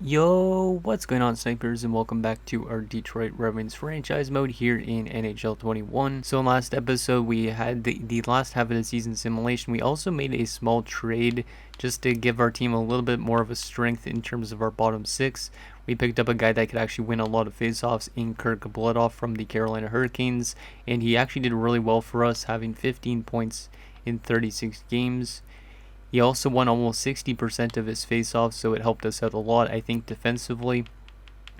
Yo, what's going on, snipers, and welcome back to our Detroit Red Wings franchise mode here in NHL 21. So in last episode, we had the last half of the season simulation. We also made a small trade just to give our team a little bit more of a strength in terms of our bottom six. We picked up a guy that could actually win a lot of faceoffs in Kirk Bloodhoff from the Carolina Hurricanes, and he actually did really well for us, having 15 points in 36 games. He also won almost 60% of his faceoffs, so it helped us out a lot, I think, defensively.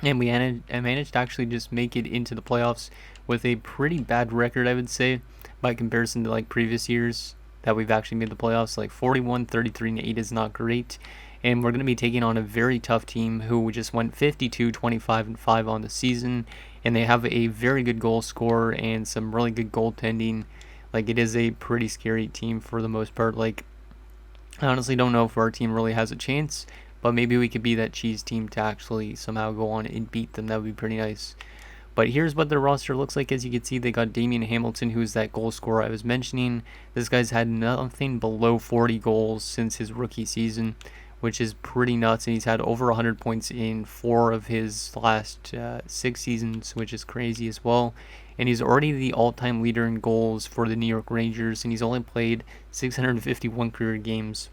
And we managed to actually just make it into the playoffs with a pretty bad record, I would say, by comparison to like previous years that we've actually made the playoffs. Like 41, 33, and 8 is not great. And we're going to be taking on a very tough team who just went 52, 25, and 5 on the season. And they have a very good goal scorer and some really good goaltending. Like, it is a pretty scary team for the most part. Like, I honestly don't know if our team really has a chance, but maybe we could be that cheese team to actually somehow go on and beat them. That would be pretty nice. But here's what their roster looks like. As you can see, they got Damien Hamilton, who's that goal scorer I was mentioning. This guy's had nothing below 40 goals since his rookie season, which is pretty nuts. And he's had over 100 points in 4 of his last 6 seasons, which is crazy as well. And he's already the all-time leader in goals for the New York Rangers, and he's only played 651 career games.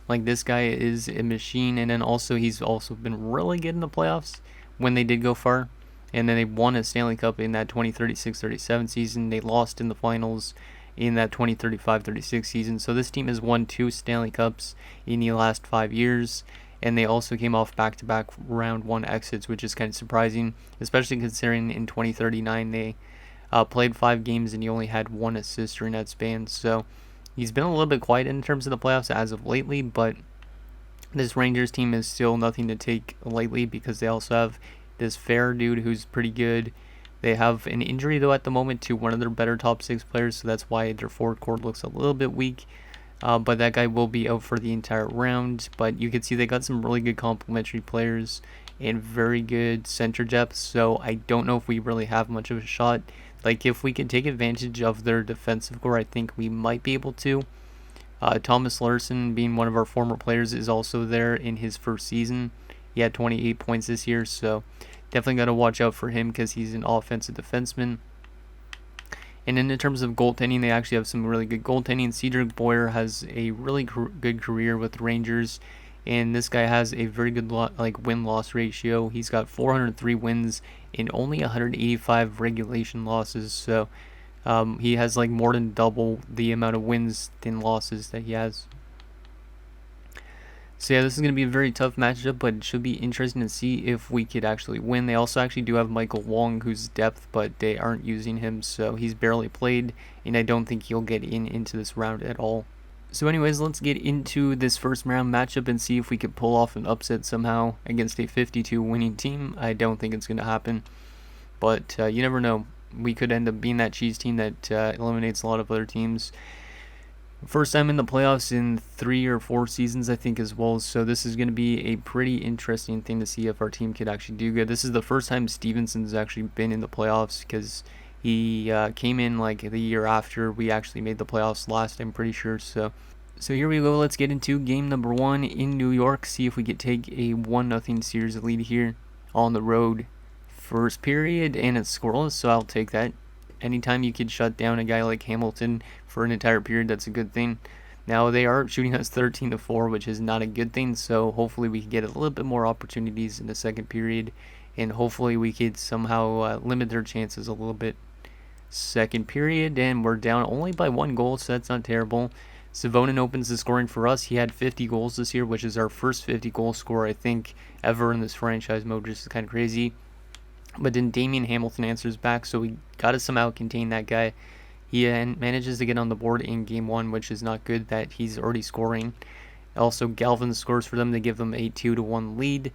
Like, this guy is a machine. And then also he's also been really good in the playoffs when they did go far. And then they won a Stanley Cup in that 2036-37 season. They lost in the finals in that 2035-36 season. So this team has won 2 Stanley Cups in the last 5 years. And they also came off back-to-back round 1 exits, which is kind of surprising, especially considering in 2039 they played 5 games and he only had 1 assist during that span. So he's been a little bit quiet in terms of the playoffs as of lately, but this Rangers team is still nothing to take lightly because they also have this Fair dude who's pretty good. They have an injury, though, at the moment to one of their better top 6 players, so that's why their forward core looks a little bit weak. But that guy will be out for the entire round. But you can see they got some really good complementary players and very good center depth. So I don't know if we really have much of a shot. Like, if we can take advantage of their defensive core, I think we might be able to. Thomas Larson, being one of our former players, is also there in his first season. He had 28 points this year, so definitely got to watch out for him because he's an offensive defenseman. And then in terms of goaltending, they actually have some really good goaltending. Cedric Boyer has a really good career with the Rangers, and this guy has a very good win-loss ratio. He's got 403 wins and only 185 regulation losses, so he has like more than double the amount of wins than losses that he has. So yeah, this is going to be a very tough matchup, but it should be interesting to see if we could actually win. They also actually do have Michael Wong, who's depth, but they aren't using him, so he's barely played, and I don't think he'll get into this round at all. So anyways, let's get into this first round matchup and see if we could pull off an upset somehow against a 52 winning team. I don't think it's going to happen, but you never know. We could end up being that cheese team that eliminates a lot of other teams. First time in the playoffs in 3 or 4 seasons, I think, as well. So this is going to be a pretty interesting thing to see if our team could actually do good. This is the first time Stevenson's actually been in the playoffs because he came in like the year after we actually made the playoffs last, I'm pretty sure. So here we go. Let's get into game number 1 in New York. See if we could take a 1-0 series lead here on the road. First period, and it's scoreless, so I'll take that. Anytime you could shut down a guy like Hamilton for an entire period, that's a good thing. Now, they are shooting us 13-4, which is not a good thing, so hopefully we can get a little bit more opportunities in the second period, and hopefully we could somehow limit their chances a little bit. Second period, and we're down only by 1 goal, so that's not terrible. Savonin opens the scoring for us. He had 50 goals this year, which is our first 50-goal scorer, I think, ever in this franchise mode, which is kind of crazy. But then Damien Hamilton answers back, so we got to somehow contain that guy. He manages to get on the board in game 1, which is not good that he's already scoring. Also, Galvin scores for them. They give them a 2-1 lead.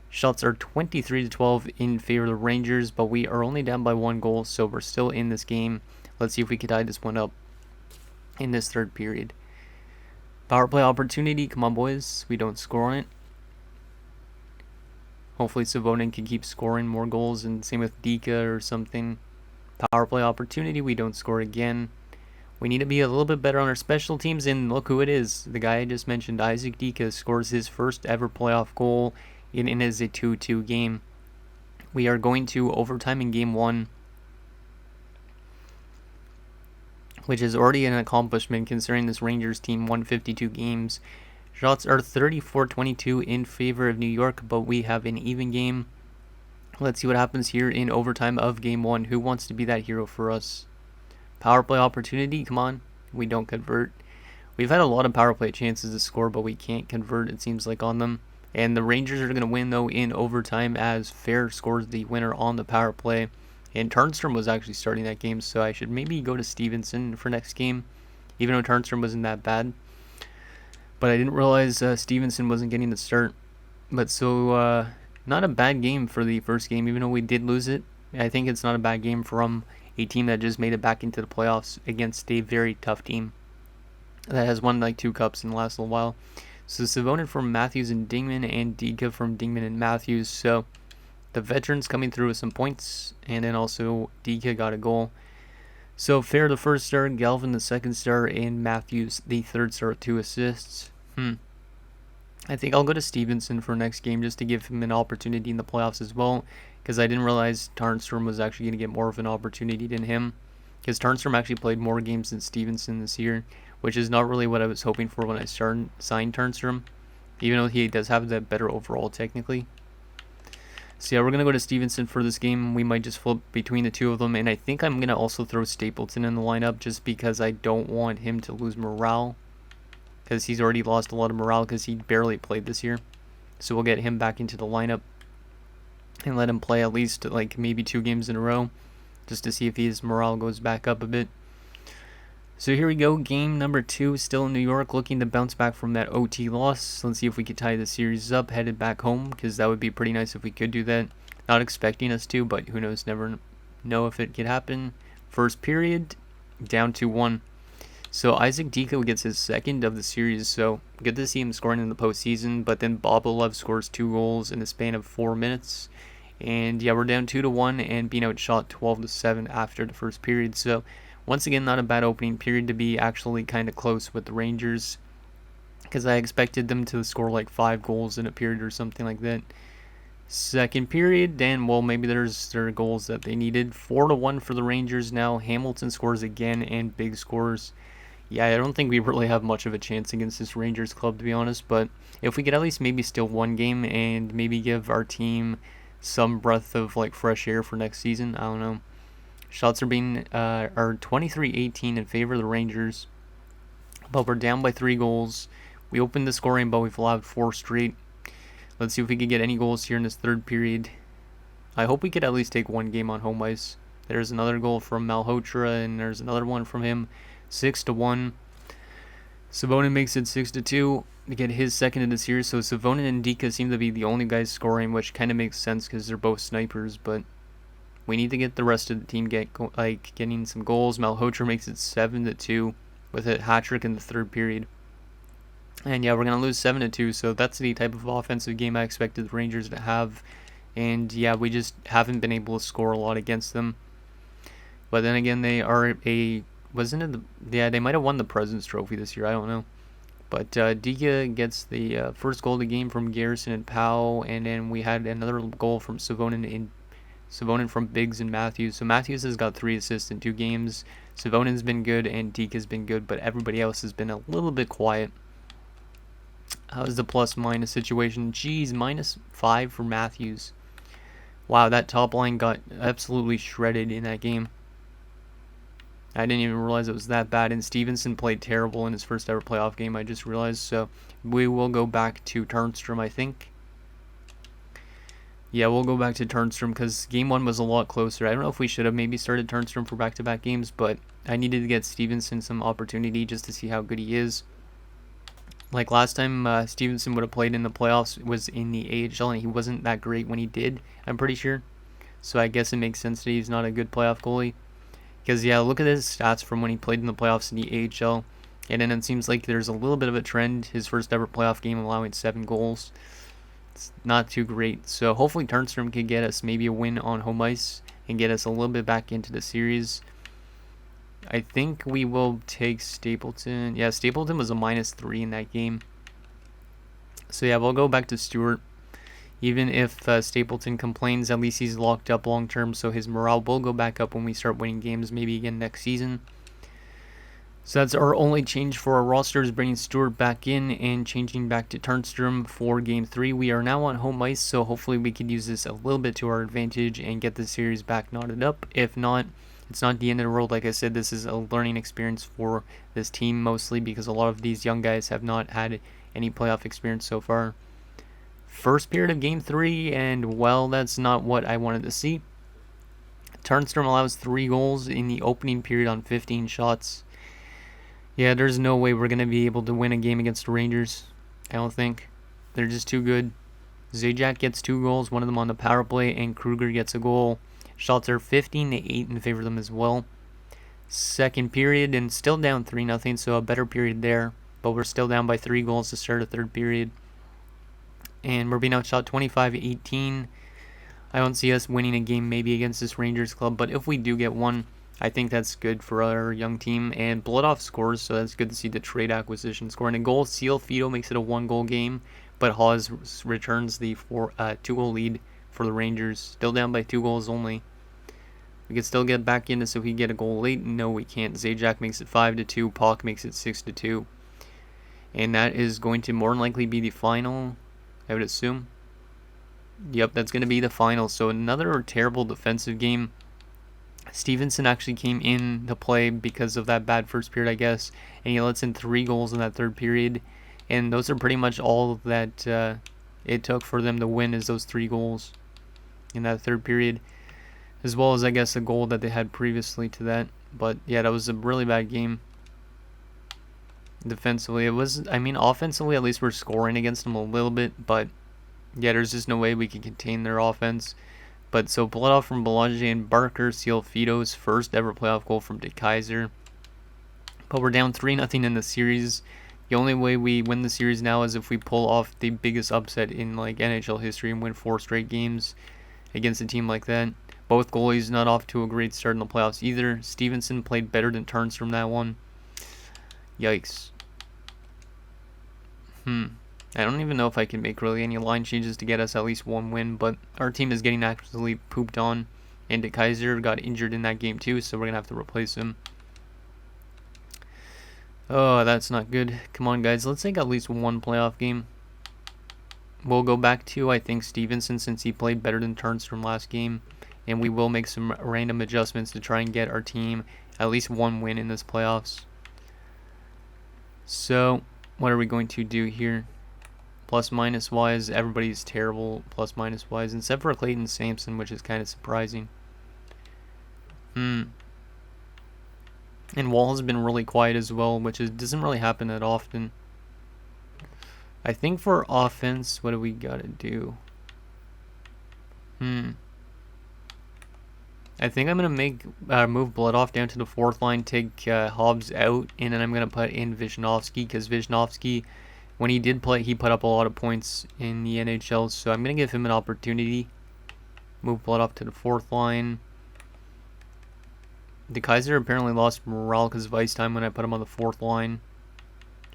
Shots are 23-12 in favor of the Rangers, but we are only down by 1 goal, so we're still in this game. Let's see if we can tie this one up in this third period. Power play opportunity. Come on, boys. We don't score on it. Hopefully Savonin can keep scoring more goals, and same with Dika or something. Power play opportunity, we don't score again. We need to be a little bit better on our special teams, and look who it is. The guy I just mentioned, Isaac Dika, scores his first ever playoff goal It is a 2-2 game. We are going to overtime in game 1, which is already an accomplishment considering this Rangers team won 52 games. Shots are 34-22 in favor of New York, but we have an even game. Let's see what happens here in overtime of game 1. Who wants to be that hero for us? Power play opportunity, come on. We don't convert. We've had a lot of power play chances to score, but we can't convert, it seems like, on them. And the Rangers are going to win, though, in overtime as Fair scores the winner on the power play. And Turnstrom was actually starting that game, so I should maybe go to Stevenson for next game, even though Turnstrom wasn't that bad. But I didn't realize Stevenson wasn't getting the start. But so, not a bad game for the first game, even though we did lose it. I think it's not a bad game from a team that just made it back into the playoffs against a very tough team that has won like 2 cups in the last little while. So Savonin from Matthews and Dingman, and Dika from Dingman and Matthews. So the veterans coming through with some points, and then also Dika got a goal. So Fair the first star, Galvin the second star, and Matthews the third star with 2 assists. I think I'll go to Stevenson for next game just to give him an opportunity in the playoffs as well, because I didn't realize Tarnstrom was actually going to get more of an opportunity than him, because Tarnstrom actually played more games than Stevenson this year, which is not really what I was hoping for when I signed Tarnstrom, even though he does have the better overall technically. So yeah, we're going to go to Stevenson for this game. We might just flip between the two of them, and I think I'm going to also throw Stapleton in the lineup just because I don't want him to lose morale, because he's already lost a lot of morale because he barely played this year. So we'll get him back into the lineup and let him play at least like maybe 2 games in a row just to see if his morale goes back up a bit. So here we go, game number 2, still in New York, looking to bounce back from that OT loss. Let's see if we could tie the series up, headed back home, because that would be pretty nice if we could do that. Not expecting us to, but who knows, never know if it could happen. First period, down 2-1. So Isaac Dika gets his second of the series, so good to see him scoring in the postseason, but then Bobolov scores 2 goals in the span of 4 minutes. And yeah, we're down 2-1 and being outshot 12-7 after the first period, so once again, not a bad opening period to be actually kind of close with the Rangers, because I expected them to score like 5 goals in a period or something like that. Second period, then, well, maybe there's goals that they needed. 4-1 for the Rangers now. Hamilton scores again, and Big scores. Yeah, I don't think we really have much of a chance against this Rangers club, to be honest, but if we could at least maybe steal 1 game and maybe give our team some breath of like fresh air for next season, I don't know. Shots are 23-18 in favor of the Rangers, but we're down by 3 goals. We opened the scoring, but we've allowed 4 straight. Let's see if we can get any goals here in this third period. I hope we could at least take 1 game on home ice. There's another goal from Malhotra, and there's another one from him. 6-1. Savonin makes it 6-2 to get his second of the series. So Savonin and Dika seem to be the only guys scoring, which kind of makes sense because they're both snipers, but we need to get the rest of the team getting some goals. Malhotra makes it 7-2 with a hat-trick in the third period. And yeah, we're going to lose 7-2, so that's the type of offensive game I expected the Rangers to have. And yeah, we just haven't been able to score a lot against them. But then again, they are they might have won the President's Trophy this year, I don't know. But Dika gets the first goal of the game from Garrison and Powell, and then we had another goal from Savonin from Biggs and Matthews. So Matthews has got 3 assists in 2 games. Savonin's been good and Dika's been good, but everybody else has been a little bit quiet. How's the plus-minus situation? Geez, -5 for Matthews. Wow, that top line got absolutely shredded in that game. I didn't even realize it was that bad, and Stevenson played terrible in his first ever playoff game, I just realized. So we will go back to Turnstrom, I think. Yeah, we'll go back to Turnstrom because game 1 was a lot closer. I don't know if we should have maybe started Turnstrom for back-to-back games, but I needed to get Stevenson some opportunity just to see how good he is. Like last time Stevenson would have played in the playoffs was in the AHL, and he wasn't that great when he did, I'm pretty sure. So I guess it makes sense that he's not a good playoff goalie. Because, yeah, look at his stats from when he played in the playoffs in the AHL. And then it seems like there's a little bit of a trend. His first ever playoff game allowing 7 goals. It's not too great. So hopefully Turnstrom can get us maybe a win on home ice and get us a little bit back into the series. I think we will take Stapleton. Yeah, Stapleton was a -3 in that game. So yeah, we'll go back to Stewart. Even if Stapleton complains, at least he's locked up long term, so his morale will go back up when we start winning games, maybe again next season. So that's our only change for our roster, is bringing Stewart back in and changing back to Turnstrom for Game 3. We are now on home ice, so hopefully we could use this a little bit to our advantage and get the series back knotted up. If not, it's not the end of the world. Like I said, this is a learning experience for this team mostly because a lot of these young guys have not had any playoff experience so far. First period of Game 3, and well, that's not what I wanted to see. Turnstrom allows 3 goals in the opening period on 15 shots. Yeah, there's no way we're going to be able to win a game against the Rangers. I don't think. They're just too good. Zajac gets 2 goals, one of them on the power play, and Kruger gets a goal. Shots are 15-8 in favor of them as well. Second period, and still down 3-0, so a better period there. But we're still down by 3 goals to start a third period. And we're being outshot 25-18. I don't see us winning a game maybe against this Rangers club, but if we do get one, I think that's good for our young team. And Bloodoff scores, so that's good to see the trade acquisition scoring a goal. Seal Fido makes it a 1-goal game, but Hawes returns the 2-goal lead for the Rangers. Still down by 2 goals only. We could still get back into, so if we get a goal late. No, we can't. Zajac makes it 5-2. Pauk makes it 6-2. And that is going to more than likely be the final, I would assume. Yep, that's going to be the final. So another terrible defensive game. Stevenson actually came in to play because of that bad first period, I guess, and he lets in 3 goals in that third period, and those are pretty much all that it took for them to win, is those 3 goals in that third period, as well as I guess a goal that they had previously to that. But yeah, that was a really bad game defensively. It was, I mean, offensively at least we're scoring against them a little bit, but yeah, there's just no way we can contain their offense. But so Bloodoff from Belanger and Barker seal Fido's first ever playoff goal from DeKaiser. But we're down 3-0 in the series. The only way we win the series now is if we pull off the biggest upset in like NHL history and win 4 straight games against a team like that. Both goalies not off to a great start in the playoffs either. Stevenson played better than Turnstrom that one. Yikes. I don't even know if I can make really any line changes to get us at least 1 win, but our team is getting absolutely pooped on, and DeKaiser got injured in that game too, so we're going to have to replace him. Oh, that's not good. Come on, guys, let's take at least 1 playoff game. We'll go back to, I think, Stevenson, since he played better than Turnstrom last game, and we will make some random adjustments to try and get our team at least 1 win in this playoffs. So, what are we going to do here? Plus minus wise, everybody's terrible plus minus wise, except for Clayton Sampson, which is kind of surprising. And Wall has been really quiet as well, which doesn't really happen that often. I think for offense, what do we gotta do? I think I'm gonna move Bloodoff down to the 4th line, take Hobbs out, and then I'm gonna put in Wisnowski, because Wisnowski, when he did play, he put up a lot of points in the NHL, so I'm going to give him an opportunity. Move Bloodoff to the 4th line. DeKaiser apparently lost morale because of ice time when I put him on the 4th line.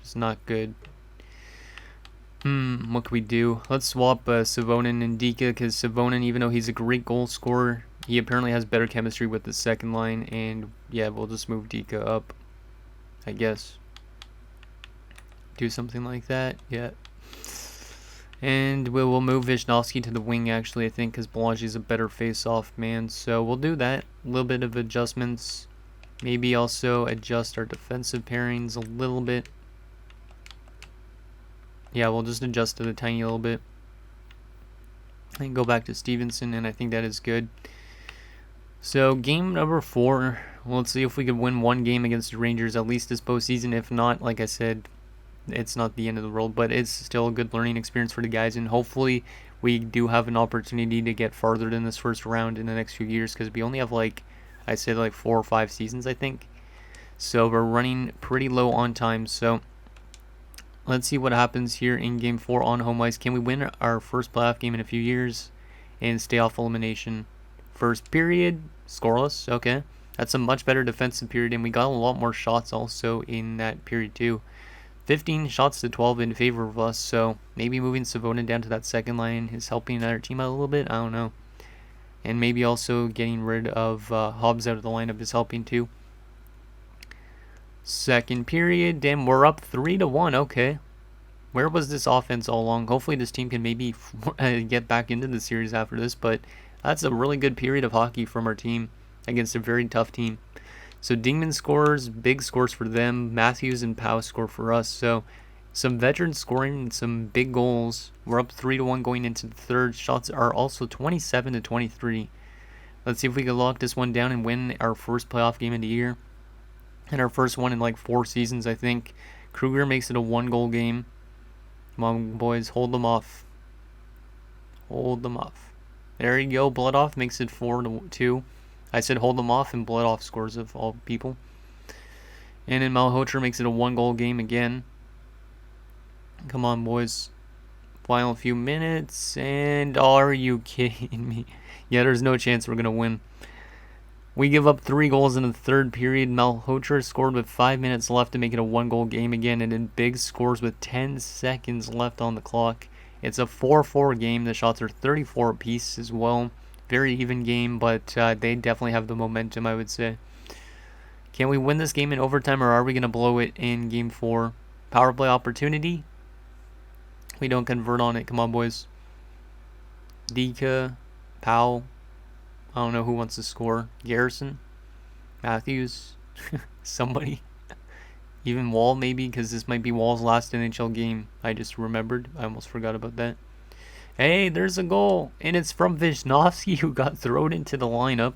Just not good. What can we do? Let's swap Savonin and Dika, because Savonin, even though he's a great goal scorer, he apparently has better chemistry with the 2nd line, and yeah, we'll just move Dika up, I guess. Do something like that, yeah. And we'll move Wisnowski to the wing, actually, I think, because Belanger's a better face-off man. So we'll do that. A little bit of adjustments. Maybe also adjust our defensive pairings a little bit. Yeah, we'll just adjust it a tiny little bit. And go back to Stevenson, and I think that is good. So game number 4. Let's see if we could win 1 game against the Rangers, at least this postseason. If not, like I said, it's not the end of the world, but it's still a good learning experience for the guys, and hopefully we do have an opportunity to get farther than this first round in the next few years, because we only have like 4 or 5 seasons, I think. So we're running pretty low on time, so let's see what happens here in game 4 on home ice. Can we win our first playoff game in a few years and stay off elimination? First period, scoreless, okay. That's a much better defensive period, and we got a lot more shots also in that period too. 15 shots to 12 in favor of us, so maybe moving Savonin down to that second line is helping our team out a little bit. I don't know. And maybe also getting rid of Hobbs out of the lineup is helping too. Second period, damn, we're up 3-1. Okay. Where was this offense all along? Hopefully this team can maybe get back into the series after this, but that's a really good period of hockey from our team against a very tough team. So Dingman scores, big scores for them. Matthews and Powell score for us. So some veterans scoring and some big goals. We're up 3-1 going into the third. Shots are also 27-23. Let's see if we can lock this one down and win our first playoff game of the year. And our first one in like 4 seasons, I think. Kruger makes it a 1-goal game. Come on, boys, hold them off. Hold them off. There you go. Bloodoff makes it 4-2. I said hold them off, and Bloodoff scores of all people. And then Malhotra makes it a 1-goal game again. Come on, boys. Final few minutes, and are you kidding me? Yeah, there's no chance we're going to win. We give up 3 goals in the third period. Malhotra scored with 5 minutes left to make it a 1-goal game again, and then Biggs scores with 10 seconds left on the clock. It's a 4-4 game. The shots are 34 apiece as well. Very even game, but they definitely have the momentum, I would say. Can we win this game in overtime, or are we going to blow it in game 4? Power play opportunity. We don't convert on it. Come on, boys. Dika, Powell. I don't know who wants to score. Garrison, Matthews, somebody. Even Wall, maybe, because this might be Wall's last NHL game. I just remembered. I almost forgot about that. Hey, there's a goal, and it's from Visnovsky, who got thrown into the lineup.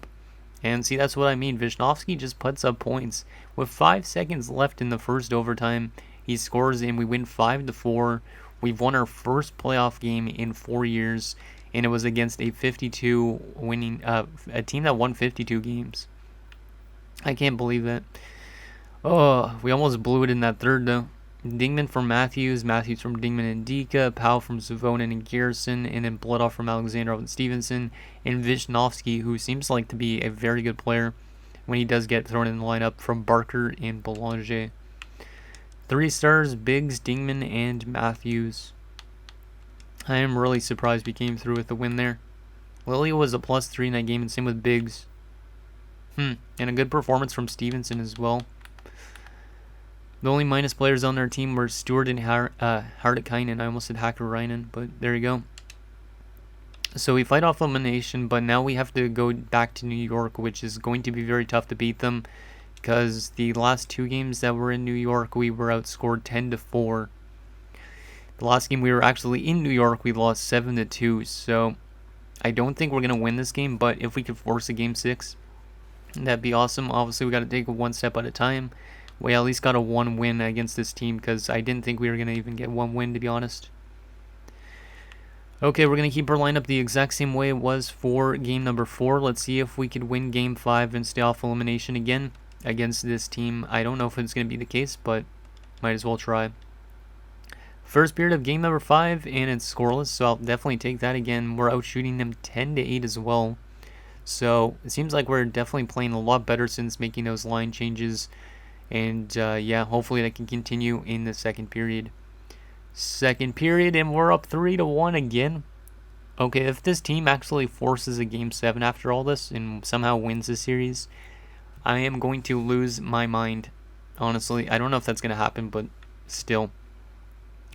And see, that's what I mean. Visnovsky just puts up points. With 5 seconds left in the first overtime, he scores, and we win 5-4. We've won our first playoff game in 4 years, and it was against a 52 winning, a team that won 52 games. I can't believe that. Oh, we almost blew it in that third, though. Dingman from Matthews, Matthews from Dingman and Dika, Powell from Savonin and Garrison, and then Bloodoff from Alexandrov and Stevenson, and Visnovsky, who seems like to be a very good player when he does get thrown in the lineup, from Barker and Belanger. 3 stars, Biggs, Dingman, and Matthews. I am really surprised we came through with the win there. Lilly was a +3 in that game, and same with Biggs. And a good performance from Stevenson as well. The only minus players on their team were Stewart and Hardikainen. I almost said Hakkarainen, but there you go. So we fight off elimination, but now we have to go back to New York, which is going to be very tough to beat them, because the last 2 games that were in New York, we were outscored 10-4. The last game we were actually in New York, we lost 7-2. So I don't think we're going to win this game, but if we could force a game 6, that'd be awesome. Obviously, we got to take it one step at a time. We at least got a 1 win against this team, because I didn't think we were going to even get 1 win, to be honest. Okay, we're going to keep our lineup the exact same way it was for game number 4. Let's see if we could win game 5 and stay off elimination again against this team. I don't know if it's going to be the case, but might as well try. First period of game number 5, and it's scoreless, so I'll definitely take that again. We're out shooting them 10-8 as well. So it seems like we're definitely playing a lot better since making those line changes. And yeah, hopefully that can continue in the second period. Second period, and we're up 3-1 again. Okay, if this team actually forces a game 7 after all this and somehow wins the series, I am going to lose my mind. Honestly, I don't know if that's going to happen, but still.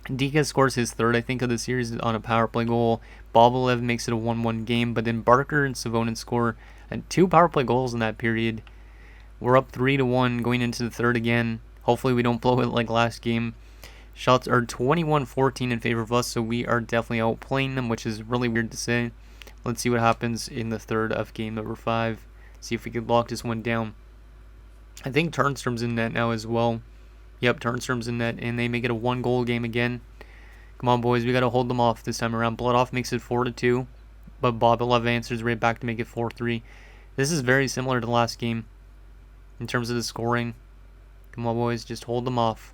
Dika scores his 3rd, I think, of the series on a power play goal. Bobolev makes it a 1-1 game, but then Barker and Savonin score 2 power play goals in that period. We're up 3-1 going into the 3rd again. Hopefully we don't blow it like last game. Shots are 21-14 in favor of us, so we are definitely outplaying them, which is really weird to say. Let's see what happens in the 3rd of game number 5. See if we can lock this one down. I think Turnstrom's in net now as well. Yep, Turnstrom's in net, and they make it a 1-goal game again. Come on, boys, we got to hold them off this time around. Bloodoff makes it 4-2, but Bobolev answers right back to make it 4-3. This is very similar to the last game in terms of the scoring. Come on, boys, just hold them off.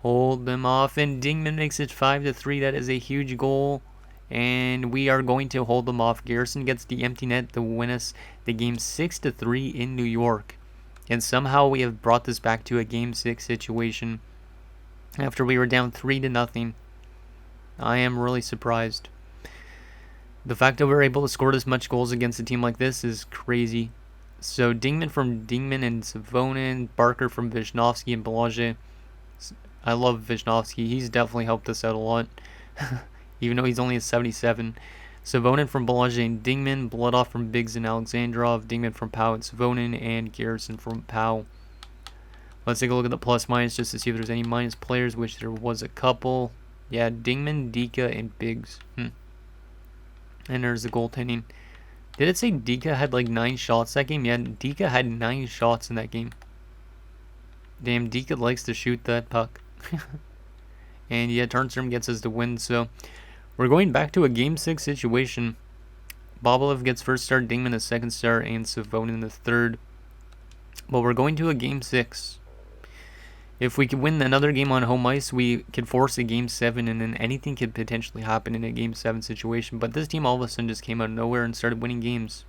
Hold them off, and Dingman makes it 5-3. That is a huge goal, and we are going to hold them off. Garrison gets the empty net to win us the game 6-3 in New York, and somehow we have brought this back to a game 6 situation. after we were down 3-0. I am really surprised. The fact that we're able to score this much goals against a team like this is crazy. So Dingman from Dingman and Savonin, Barker from Wisnowski and Belanger. I love Wisnowski. He's definitely helped us out a lot, even though he's only a 77. Savonin from Belanger and Dingman, Bloodoff from Biggs and Alexandrov, Dingman from Powell and Savonin, and Garrison from Powell. Let's take a look at the plus minus just to see if there's any minus players, which there was a couple. Yeah, Dingman, Dika, and Biggs. And there's the goaltending. Did it say Dika had like 9 shots that game? Yeah, Dika had 9 shots in that game. Damn, Dika likes to shoot that puck. And yeah, Turnstrom gets us the win. So we're going back to a Game 6 situation. Bobolev gets first star, Dingman the second star, and Savonin the third. But we're going to a Game 6. If we could win another game on home ice, we could force a Game 7, and then anything could potentially happen in a Game 7 situation. But this team all of a sudden just came out of nowhere and started winning games.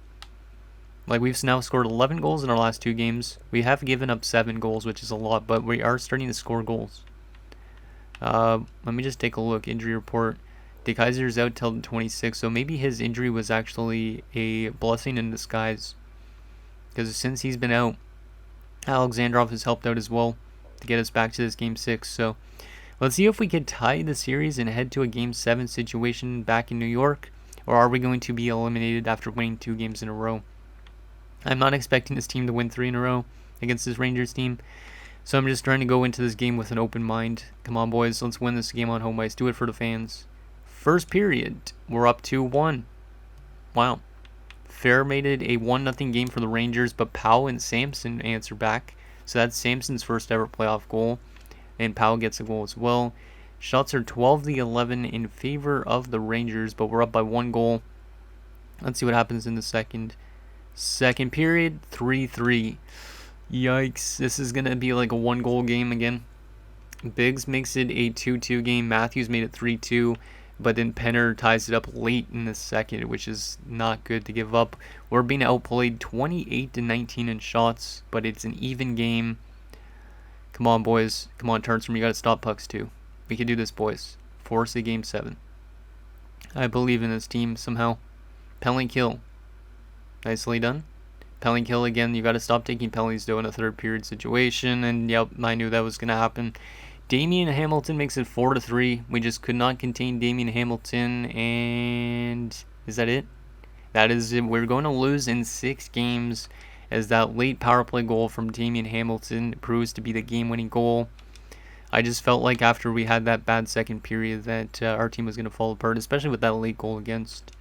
Like, we've now scored 11 goals in our last 2 games. We have given up 7 goals, which is a lot, but we are starting to score goals. Let me just take a look. Injury report. De Kaiser's out till the 26th, so maybe his injury was actually a blessing in disguise. Because since he's been out, Alexandrov has helped out as well to get us back to this Game 6. So let's see if we could tie the series and head to a Game 7 situation back in New York, or are we going to be eliminated after winning 2 games in a row? I'm not expecting this team to win 3 in a row against this Rangers team, so I'm just trying to go into this game with an open mind. Come on, boys, let's win this game on home ice. Do it for the fans. First period, we're up 2-1. Wow. Fair made it a 1-0 game for the Rangers, but Powell and Samson answer back. So that's Samson's first ever playoff goal, and Powell gets a goal as well. Shots are 12-11 in favor of the Rangers, but we're up by 1 goal. Let's see what happens in the second. Second period, 3-3. Yikes, this is going to be like a 1-goal game again. Biggs makes it a 2-2 game. Matthews made it 3-2. But then Penner ties it up late in the second, which is not good to give up. We're being outplayed 28-19 in shots, but it's an even game. Come on, boys. Come on, Turnstrom. You got to stop pucks, too. We can do this, boys. Force a Game 7. I believe in this team somehow. Penalty kill. Nicely done. Penalty kill again. You got to stop taking penalties, though, in a third period situation. And, yep, I knew that was going to happen. Damien Hamilton makes it 4-3. We just could not contain Damien Hamilton, and is that it? That is it. We're going to lose in 6 games, as that late power play goal from Damien Hamilton proves to be the game-winning goal. I just felt like after we had that bad second period that our team was going to fall apart, especially with that late goal against.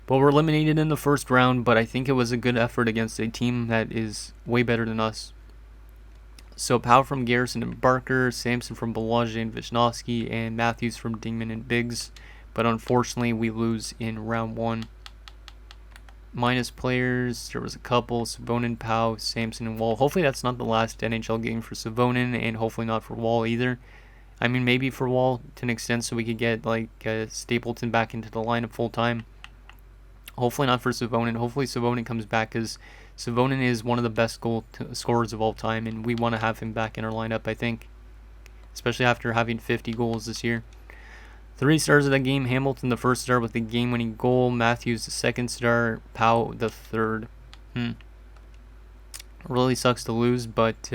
But we're eliminated in the first round, but I think it was a good effort against a team that is way better than us. So Powell from Garrison and Barker, Samson from Belanger and Wisnowski, and Matthews from Dingman and Biggs. But unfortunately, we lose in round 1. Minus players, there was a couple, Savonin, Powell, Samson, and Wall. Hopefully that's not the last NHL game for Savonin, and hopefully not for Wall either. I mean, maybe for Wall to an extent, so we could get like Stapleton back into the lineup full time. Hopefully not for Savonin. Hopefully Savonin comes back, because Savonin is one of the best goal scorers of all time, and we want to have him back in our lineup, I think. Especially after having 50 goals this year. 3 stars of that game. Hamilton the first star with the game-winning goal. Matthews the second star. Powell the third. Really sucks to lose, but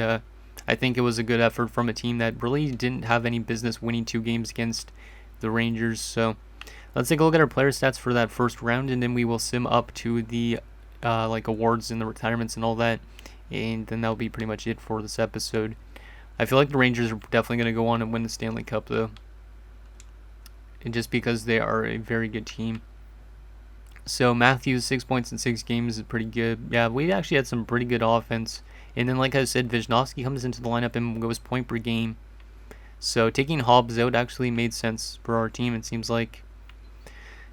I think it was a good effort from a team that really didn't have any business winning 2 games against the Rangers. So let's take a look at our player stats for that first round, and then we will sim up to the like awards and the retirements and all that, and then that'll be pretty much it for this episode. I feel like the Rangers are definitely going to go on and win the Stanley Cup, though, and just because they are a very good team. So Matthews, 6 points in 6 games is pretty good. Yeah, we actually had some pretty good offense, and then like I said, Wisnowski comes into the lineup and goes point per game. So taking Hobbs out actually made sense for our team, it seems like.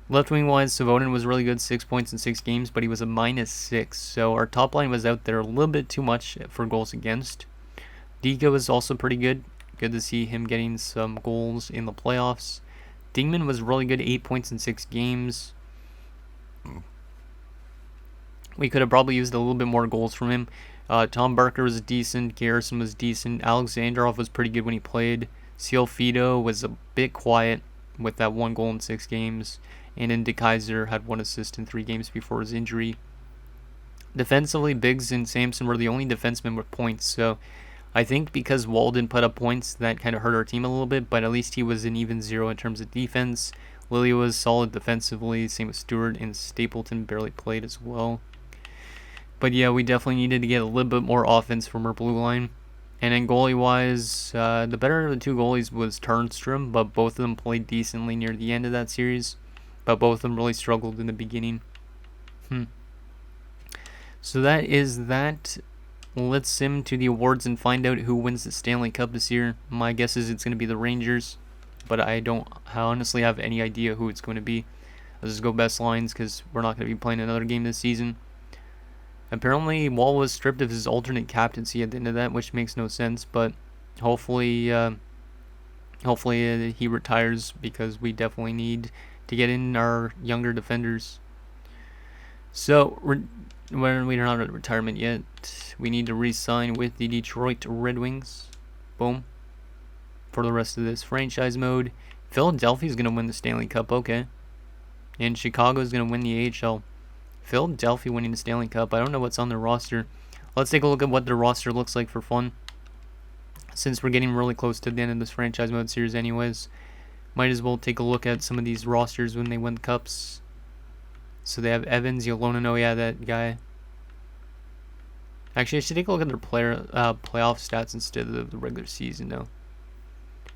Left wing wise, Savonin was really good, 6 points in 6 games, but he was a -6. So our top line was out there a little bit too much for goals against. Dika was also pretty good. Good to see him getting some goals in the playoffs. Dingman was really good, 8 points in 6 games. We could have probably used a little bit more goals from him. Tom Barker was decent. Garrison was decent. Alexandrov was pretty good when he played. Cialfido was a bit quiet with that 1 goal in 6 games. And then DeKaiser had 1 assist in 3 games before his injury. Defensively, Biggs and Samson were the only defensemen with points. So I think because Wall didn't put up points, that kind of hurt our team a little bit. But at least he was an even 0 in terms of defense. Lilly was solid defensively. Same with Stewart, and Stapleton barely played as well. But yeah, we definitely needed to get a little bit more offense from our blue line. And then goalie-wise, the better of the 2 goalies was Turnstrom, but both of them played decently near the end of that series. But both of them really struggled in the beginning. So that is that. Let's sim to the awards and find out who wins the Stanley Cup this year. My guess is it's going to be the Rangers, but I honestly have any idea who it's going to be. Let's just go best lines because we're not going to be playing another game this season. Apparently, Wall was stripped of his alternate captaincy at the end of that, which makes no sense. But hopefully he retires because we definitely need to get in our younger defenders. So we're not at retirement yet. We need to re-sign with the Detroit Red Wings. Boom. For the rest of this franchise mode. Philadelphia's going to win the Stanley Cup. Okay. And Chicago's going to win the AHL. Philadelphia winning the Stanley Cup. I don't know what's on their roster. Let's take a look at what their roster looks like for fun. Since we're getting really close to the end of this franchise mode series anyways, might as well take a look at some of these rosters when they win the cups. So they have Evans, Yolonen, oh yeah, that guy. Actually, I should take a look at their playoff stats instead of the regular season though.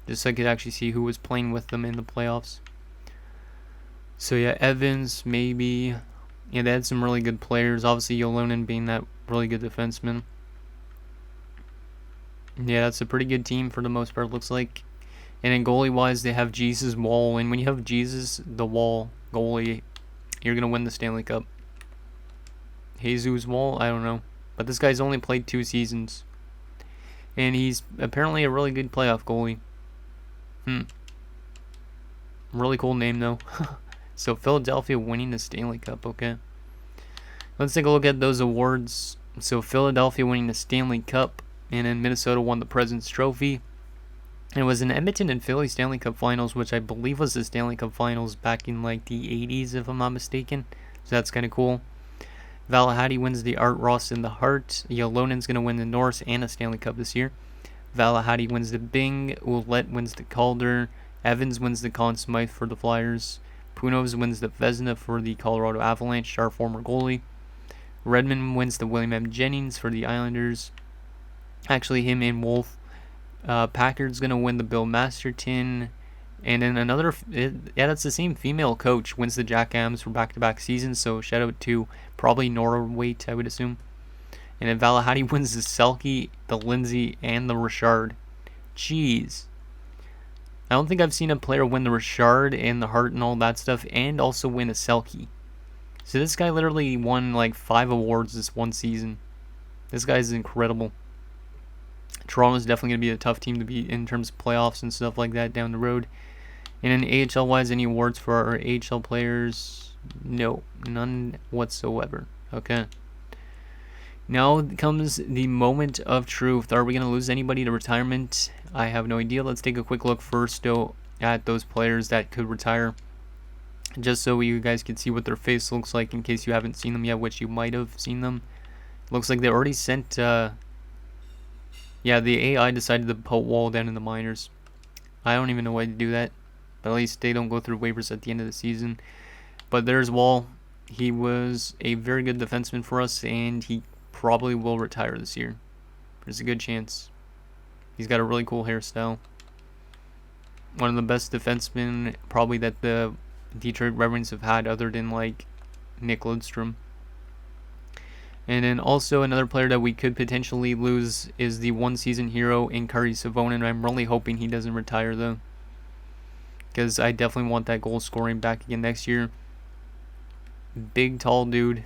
Just so I could actually see who was playing with them in the playoffs. So yeah, Evans, maybe. Yeah, they had some really good players. Obviously, Yolonen being that really good defenseman. Yeah, that's a pretty good team for the most part, looks like. And then goalie-wise, they have Jesus, Wall. And when you have Jesus, the Wall goalie, you're going to win the Stanley Cup. Jesus Wall, I don't know. But this guy's only played 2 seasons. And he's apparently a really good playoff goalie. Really cool name, though. So Philadelphia winning the Stanley Cup, okay. Let's take a look at those awards. So Philadelphia winning the Stanley Cup, and then Minnesota won the President's Trophy. And it was an Edmonton and Philly Stanley Cup Finals, which I believe was the Stanley Cup Finals back in like the 80s, if I'm not mistaken. So that's kind of cool. Valahady wins the Art Ross in the Hart. Yolonen's going to win the Norris and the Stanley Cup this year. Valahady wins the Bing. Ouellette wins the Calder. Evans wins the Conn Smythe for the Flyers. Punos wins the Vezina for the Colorado Avalanche, our former goalie. Redmond wins the William M. Jennings for the Islanders. Actually, him and Wolf. Packard's going to win the Bill Masterton. And then that's the same female coach, wins the Jack Adams for back-to-back seasons. So shout out to probably Nora Waite, I would assume. And then Valahady wins the Selke, the Lindsay, and the Richard. Jeez. I don't think I've seen a player win the Richard and the Hart and all that stuff, and also win a Selke. So this guy literally won like 5 awards this one season. This guy's incredible. Toronto's definitely going to be a tough team to beat in terms of playoffs and stuff like that down the road. And then AHL-wise, any awards for our AHL players? No, none whatsoever. Okay. Now comes the moment of truth. Are we going to lose anybody to retirement? I have no idea. Let's take a quick look first, though, at those players that could retire. Just so you guys can see what their face looks like in case you haven't seen them yet, which you might have seen them. Looks like they already sent... yeah, the AI decided to put Wall down in the minors. I don't even know why to do that. But at least they don't go through waivers at the end of the season. But there's Wall. He was a very good defenseman for us, and he probably will retire this year. There's a good chance. He's got a really cool hairstyle. One of the best defensemen probably that the Detroit Red Wings have had, other than like Nick Lidstrom. And then also another player that we could potentially lose is the one-season hero in Kari Savonen. I'm really hoping he doesn't retire though, because I definitely want that goal scoring back again next year. Big, tall dude.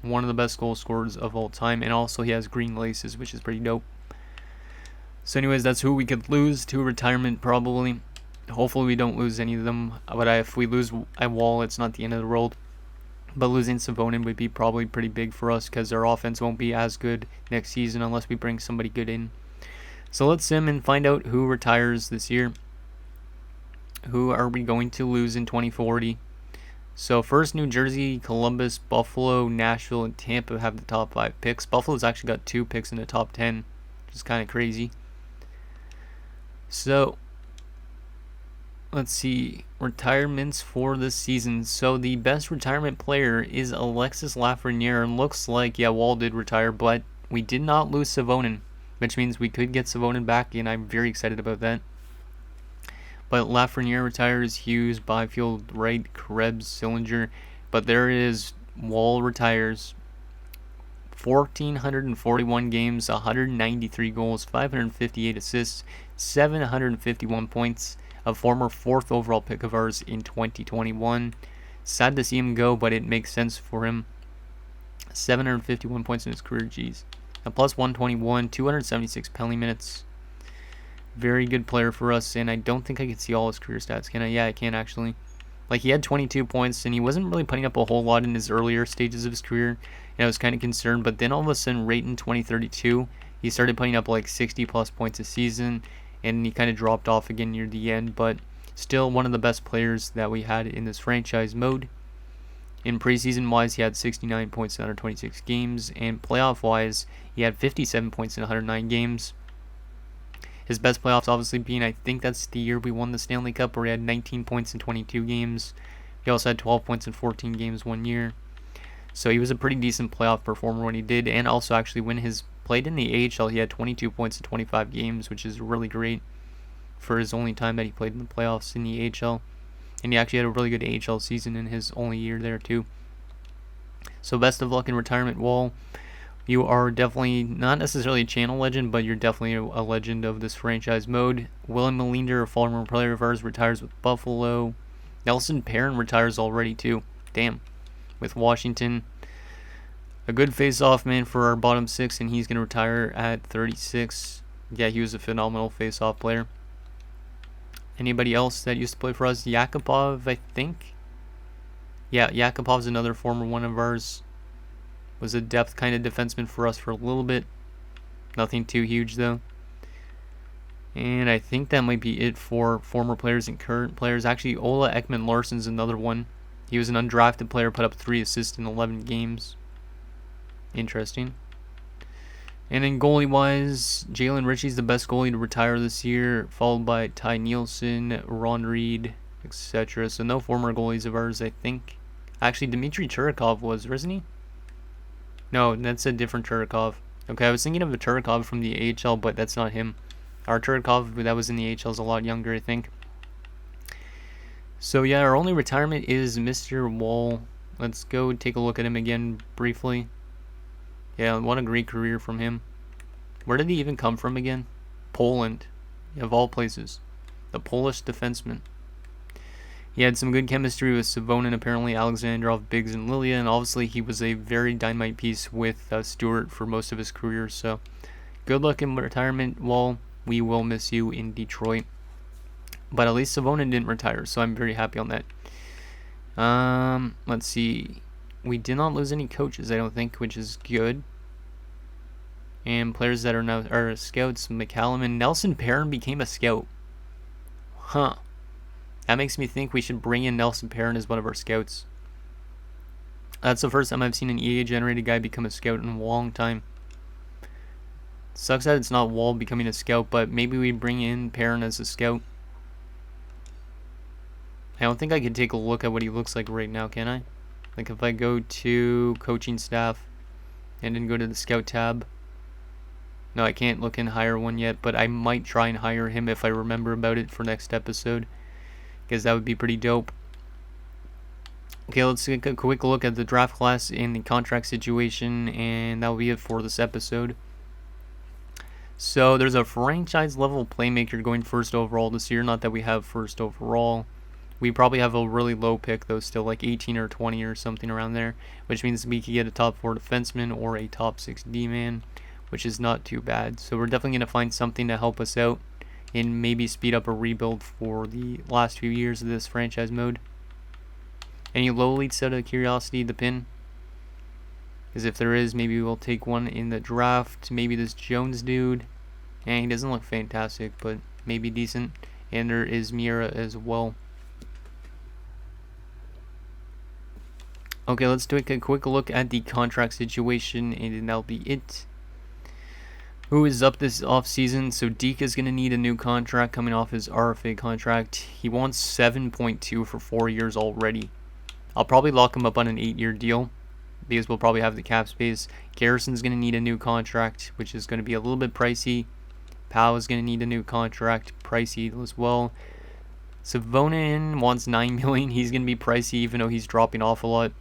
One of the best goal scorers of all time. And also he has green laces, which is pretty dope. So anyways, that's who we could lose to retirement probably. Hopefully we don't lose any of them. But if we lose a Wall, it's not the end of the world. But losing Savonen would be probably pretty big for us, because our offense won't be as good next season unless we bring somebody good in. So let's sim and find out who retires this year. Who are we going to lose in 2040? So first, New Jersey, Columbus, Buffalo, Nashville, and Tampa have the top 5 picks. Buffalo's actually got 2 picks in the top 10, which is kind of crazy. So let's see, retirements for this season. So the best retirement player is Alexis Lafreniere, and looks like, yeah, Wall did retire, but we did not lose Savonin, which means we could get Savonin back, and I'm very excited about that. But Lafreniere retires, Hughes, Byfield, Wright, Krebs, Sillinger, but there is Wall retires. 1,441 games, 193 goals, 558 assists, 751 points. A former 4th overall pick of ours in 2021. Sad to see him go, but it makes sense for him. 751 points in his career, geez. A plus 121, 276 penalty minutes. Very good player for us, and I don't think I can see all his career stats, can I? Yeah, I can actually. Like, he had 22 points, and he wasn't really putting up a whole lot in his earlier stages of his career, and I was kind of concerned, but then all of a sudden, right in 2032, he started putting up like 60 plus points a season, and he kind of dropped off again near the end, but still one of the best players that we had in this franchise mode. In preseason wise, he had 69 points in 126 games, and playoff wise, he had 57 points in 109 games. His best playoffs obviously being, I think that's the year we won the Stanley Cup, where he had 19 points in 22 games. He also had 12 points in 14 games one year. So he was a pretty decent playoff performer when he did, and also actually when his played in the AHL, he had 22 points in 25 games, which is really great for his only time that he played in the playoffs in the AHL. And he actually had a really good AHL season in his only year there too. So best of luck in retirement, Wall. You are definitely not necessarily a channel legend, but you're definitely a legend of this franchise mode. William Melinder, a former player of ours, retires with Buffalo. Nelson Perrin retires already too. Damn. With Washington. A good face-off man for our bottom 6, and he's going to retire at 36. Yeah, he was a phenomenal face-off player. Anybody else that used to play for us? Yakupov, I think. Yeah, Yakupov's another former one of ours. Was a depth kind of defenseman for us for a little bit. Nothing too huge, though. And I think that might be it for former players and current players. Actually, Ola Ekman Larson's another one. He was an undrafted player, put up 3 assists in 11 games. Interesting. And then goalie-wise, Jalen Ritchie's the best goalie to retire this year, followed by Ty Nielsen, Ron Reed, etc. So no former goalies of ours, I think. Actually, Dmitry Turikov was, wasn't he? No, that's a different Turikov. Okay, I was thinking of a Turikov from the AHL, but that's not him. Our Turikov that was in the AHL is a lot younger, I think. So yeah, our only retirement is Mr. Wall. Let's go take a look at him again briefly. Yeah, what a great career from him. Where did he even come from again? Poland, of all places. The Polish defenseman. He had some good chemistry with Savonin, apparently, Alexandrov, Biggs, and Lilia, and obviously he was a very dynamite piece with Stewart for most of his career. So good luck in retirement, Wall. We will miss you in Detroit. But at least Savonin didn't retire, so I'm very happy on that. Let's see. We did not lose any coaches, I don't think, which is good. And players that are now are scouts, McCallum and Nelson Perrin became a scout. Huh. That makes me think we should bring in Nelson Perrin as one of our scouts. That's the first time I've seen an EA-generated guy become a scout in a long time. Sucks that it's not Wall becoming a scout, but maybe we bring in Perrin as a scout. I don't think I can take a look at what he looks like right now, can I? Like if I go to coaching staff and then go to the scout tab. No, I can't look and hire one yet, but I might try and hire him if I remember about it for next episode, because that would be pretty dope. Okay, let's take a quick look at the draft class and the contract situation, and that will be it for this episode. So there's a franchise level playmaker going first overall this year. Not that we have first overall. We probably have a really low pick though, still like 18 or 20 or something around there, which means we could get a top 4 defenseman or a top 6 D-man, which is not too bad. So we're definitely going to find something to help us out and maybe speed up a rebuild for the last few years of this franchise mode. Any low leads out of curiosity to pin? Because if there is, maybe we'll take one in the draft. Maybe this Jones dude. And he doesn't look fantastic, but maybe decent. And there is Mira as well. Okay, let's take a quick look at the contract situation, and that'll be it. Who is up this offseason? So Deke is going to need a new contract coming off his RFA contract. He wants 7.2 for 4 years already. I'll probably lock him up on an 8-year deal because we'll probably have the cap space. Garrison's going to need a new contract, which is going to be a little bit pricey. Powell is going to need a new contract, pricey as well. Savonin wants $9 million. He's going to be pricey even though he's dropping off a lot.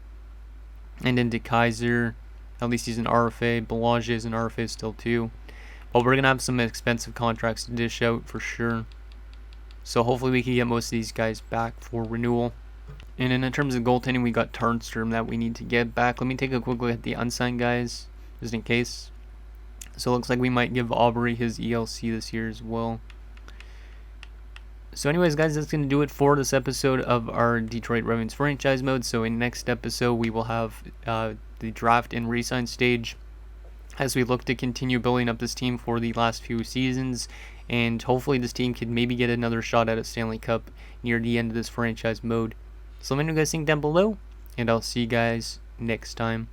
And then DeKaiser, at least he's an RFA. Belanger is an RFA still too. But we're going to have some expensive contracts to dish out for sure. So hopefully we can get most of these guys back for renewal. And then in terms of goaltending, we got Turnstrom that we need to get back. Let me take a quick look at the unsigned guys, just in case. So it looks like we might give Aubrey his ELC this year as well. So anyways, guys, that's going to do it for this episode of our Detroit Red Wings franchise mode. So in next episode, we will have the draft and re-sign stage as we look to continue building up this team for the last few seasons. And hopefully this team can maybe get another shot at a Stanley Cup near the end of this franchise mode. So let me know what you guys think down below, and I'll see you guys next time.